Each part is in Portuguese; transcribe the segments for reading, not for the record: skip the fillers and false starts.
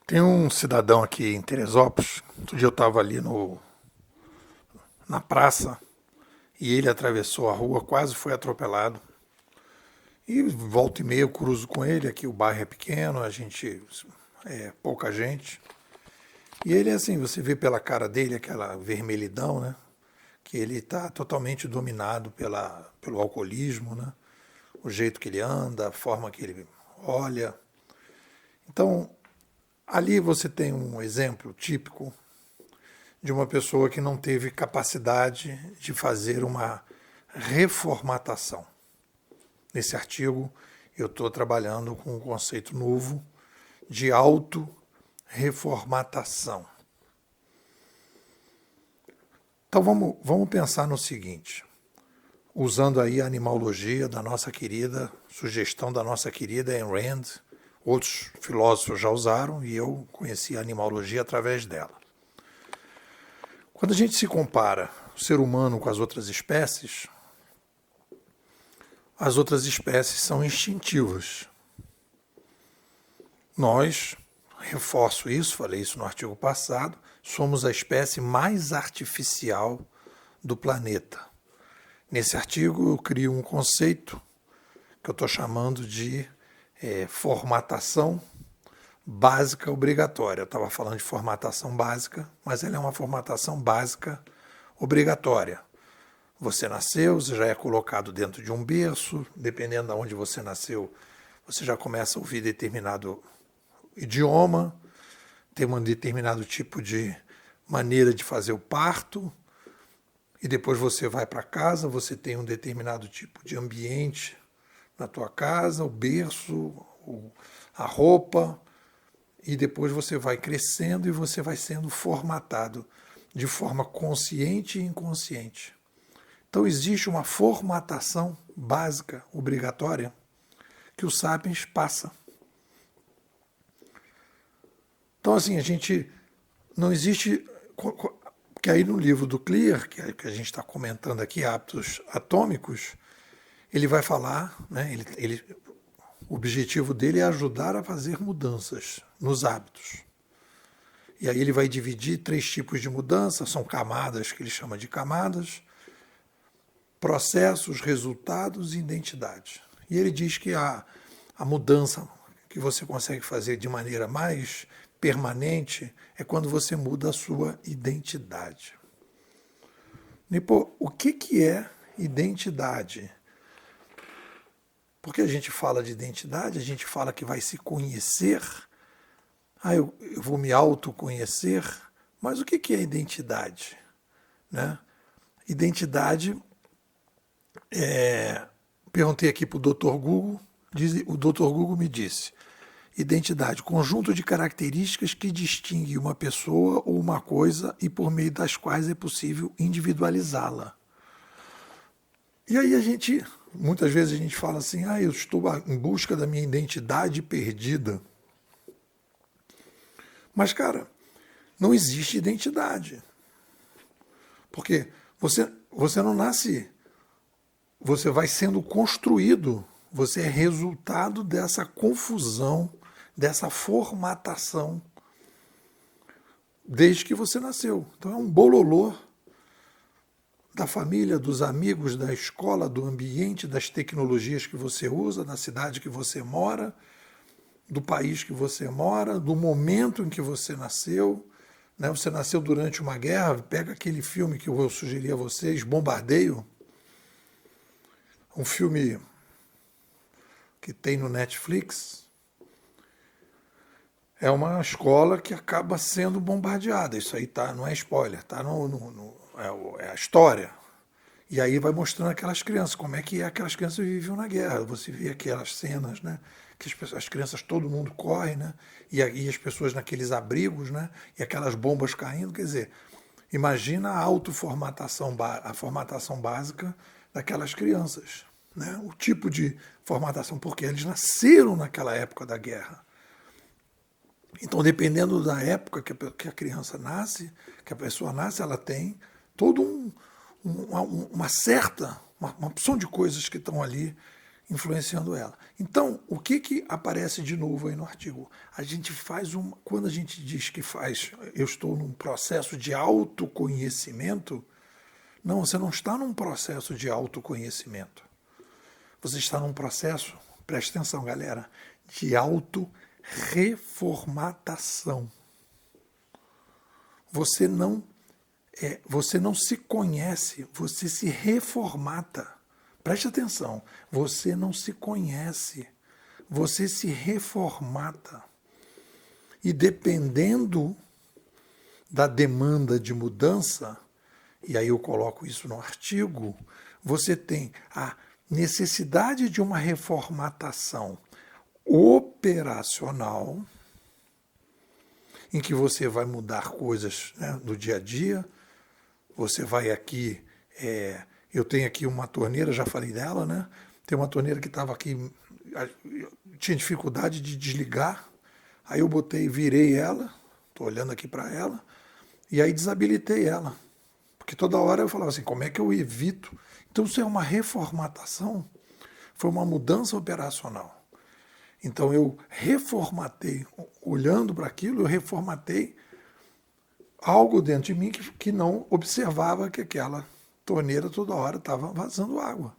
Tem um cidadão aqui em Teresópolis. Outro dia eu estava ali na praça e ele atravessou a rua, quase foi atropelado. E volta e meia eu cruzo com ele. Aqui o bairro é pequeno, a gente é pouca gente. E ele é assim, você vê pela cara dele aquela vermelhidão, né? Que ele está totalmente dominado pelo alcoolismo, né? O jeito que ele anda, a forma que ele olha. Então, ali você tem um exemplo típico de uma pessoa que não teve capacidade de fazer uma reformatação. Nesse artigo, eu estou trabalhando com um conceito novo de autorreformatação. Então vamos pensar no seguinte, usando aí a animalogia da nossa querida, sugestão da nossa querida Ayn Rand, outros filósofos já usaram e eu conheci a animalogia através dela. Quando a gente se compara o ser humano com as outras espécies são instintivas. Nós, reforço isso, falei isso no artigo passado, somos a espécie mais artificial do planeta. Nesse artigo eu crio um conceito que eu estou chamando de formatação básica obrigatória. Eu estava falando de formatação básica, mas ela é uma formatação básica obrigatória. Você nasceu, você já é colocado dentro de um berço, dependendo de onde você nasceu, você já começa a ouvir determinado idioma, tem um determinado tipo de maneira de fazer o parto, e depois você vai para casa, você tem um determinado tipo de ambiente na tua casa, o berço, a roupa, e depois você vai crescendo e você vai sendo formatado de forma consciente e inconsciente. Então existe uma formatação básica, obrigatória, que o Sapiens passa. Então assim, a gente não existe, que aí no livro do Clear, que a gente está comentando aqui, Hábitos Atômicos, ele vai falar, né, o objetivo dele é ajudar a fazer mudanças nos hábitos. E aí ele vai dividir 3 tipos de mudança, são camadas que ele chama de camadas, processos, resultados e identidade. E ele diz que a mudança que você consegue fazer de maneira mais permanente é quando você muda a sua identidade. Nipo, o que é identidade? Porque a gente fala de identidade, a gente fala que vai se conhecer, eu vou me autoconhecer, mas o que é identidade? Né? Identidade, perguntei aqui para o Dr. Google, o Dr. Google me disse, identidade, conjunto de características que distingue uma pessoa ou uma coisa e por meio das quais é possível individualizá-la. E aí muitas vezes a gente fala assim, eu estou em busca da minha identidade perdida. Mas, cara, não existe identidade. Porque você não nasce, você vai sendo construído, você é resultado dessa confusão, dessa formatação, desde que você nasceu. Então é um bololô da família, dos amigos, da escola, do ambiente, das tecnologias que você usa, da cidade que você mora, do país que você mora, do momento em que você nasceu. Né? Você nasceu durante uma guerra, pega aquele filme que eu sugeri a vocês, Bombardeio, um filme que tem no Netflix. É uma escola que acaba sendo bombardeada. Isso aí não é spoiler, está é a história. E aí vai mostrando aquelas crianças, como é que aquelas crianças viviam na guerra. Você vê aquelas cenas, né? Que as crianças, todo mundo corre, né? E as pessoas naqueles abrigos, né? E aquelas bombas caindo. Quer dizer, imagina a formatação básica daquelas crianças. Né? O tipo de formatação, porque eles nasceram naquela época da guerra. Então, dependendo da época que a criança nasce, que a pessoa nasce, ela tem todo uma opção de coisas que estão ali influenciando ela. Então, o que aparece de novo aí no artigo? A gente faz quando a gente diz que eu estou num processo de autoconhecimento, não, você não está num processo de autoconhecimento. Você está num processo, preste atenção, galera, de autorreformatação. Você não se conhece, você se reformata. Preste atenção, você não se conhece, você se reformata. E dependendo da demanda de mudança, e aí eu coloco isso no artigo, você tem a necessidade de uma reformatação operacional, em que você vai mudar coisas, né, no dia a dia. Você vai aqui, eu tenho aqui uma torneira, já falei dela, né? Tem uma torneira que estava aqui, tinha dificuldade de desligar, aí eu virei ela, estou olhando aqui para ela, e aí desabilitei ela. Porque toda hora eu falava assim, como é que eu evito? Então isso é uma reformatação, foi uma mudança operacional. Então eu reformatei, olhando para aquilo, eu reformatei algo dentro de mim que não observava que aquela torneira toda hora estava vazando água.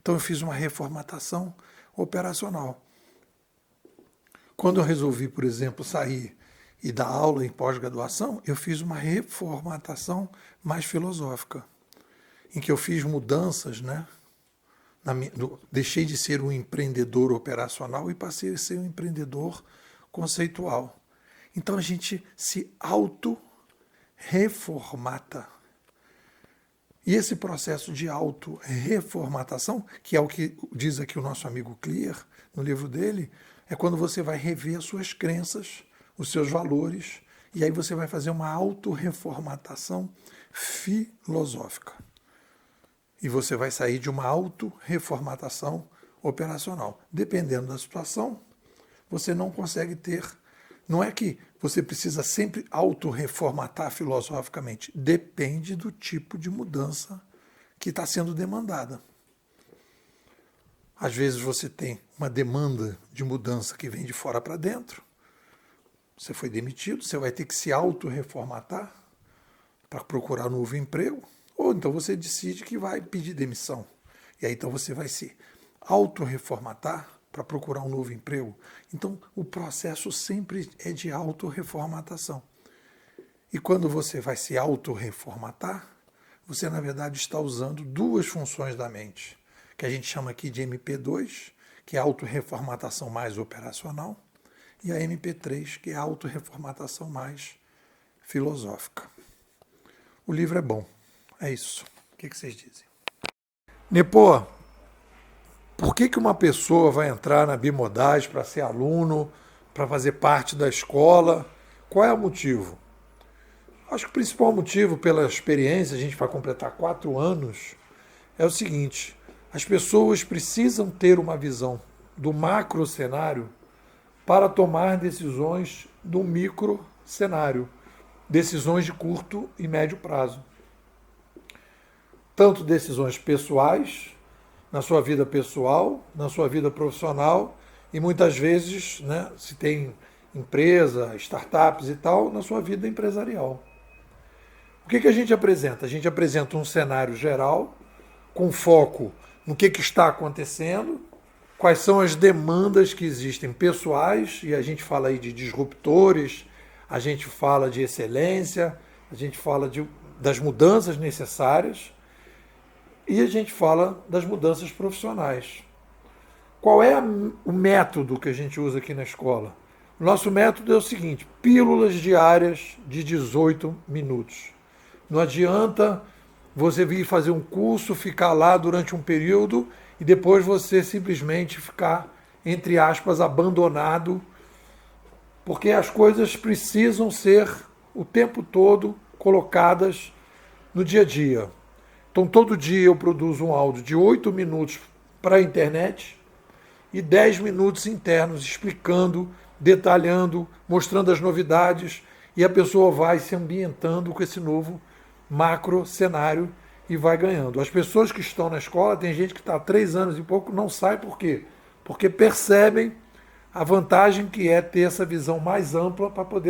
Então eu fiz uma reformatação operacional. Quando eu resolvi, por exemplo, sair e dar aula em pós-graduação, eu fiz uma reformatação mais filosófica, em que eu fiz mudanças, né? Deixei de ser um empreendedor operacional e passei a ser um empreendedor conceitual. Então a gente se auto-reformata. E esse processo de auto-reformatação, que é o que diz aqui o nosso amigo Clear, no livro dele, é quando você vai rever as suas crenças, os seus valores, e aí você vai fazer uma auto-reformatação filosófica. E você vai sair de uma auto-reformatação operacional. Dependendo da situação, você não consegue ter... Não é que você precisa sempre auto-reformatar filosoficamente. Depende do tipo de mudança que está sendo demandada. Às vezes você tem uma demanda de mudança que vem de fora para dentro. Você foi demitido, você vai ter que se auto-reformatar para procurar um novo emprego. Ou então você decide que vai pedir demissão. E aí então você vai se auto-reformatar para procurar um novo emprego. Então o processo sempre é de auto-reformatação. E quando você vai se auto-reformatar, você na verdade está usando duas funções da mente, que a gente chama aqui de MP2, que é a auto-reformatação mais operacional, e a MP3, que é a auto-reformatação mais filosófica. O livro é bom. É isso. O que vocês dizem? Nepô, por que uma pessoa vai entrar na Bimodais para ser aluno, para fazer parte da escola? Qual é o motivo? Acho que o principal motivo, pela experiência, a gente vai completar 4 anos, é o seguinte: as pessoas precisam ter uma visão do macro cenário para tomar decisões do micro cenário, decisões de curto e médio prazo. Tanto decisões pessoais, na sua vida pessoal, na sua vida profissional, e muitas vezes, né, se tem empresa, startups e tal, na sua vida empresarial. O que a gente apresenta? A gente apresenta um cenário geral, com foco no que está acontecendo, quais são as demandas que existem pessoais, e a gente fala aí de disruptores, a gente fala de excelência, a gente fala das mudanças necessárias, e a gente fala das mudanças profissionais. Qual é o método que a gente usa aqui na escola? O nosso método é o seguinte: pílulas diárias de 18 minutos. Não adianta você vir fazer um curso, ficar lá durante um período e depois você simplesmente ficar, entre aspas, abandonado, porque as coisas precisam ser o tempo todo colocadas no dia a dia. Então, todo dia eu produzo um áudio de 8 minutos para a internet e 10 minutos internos explicando, detalhando, mostrando as novidades, e a pessoa vai se ambientando com esse novo macro cenário e vai ganhando. As pessoas que estão na escola, tem gente que está há 3 anos e pouco, não sai por quê? Porque percebem a vantagem que é ter essa visão mais ampla para poder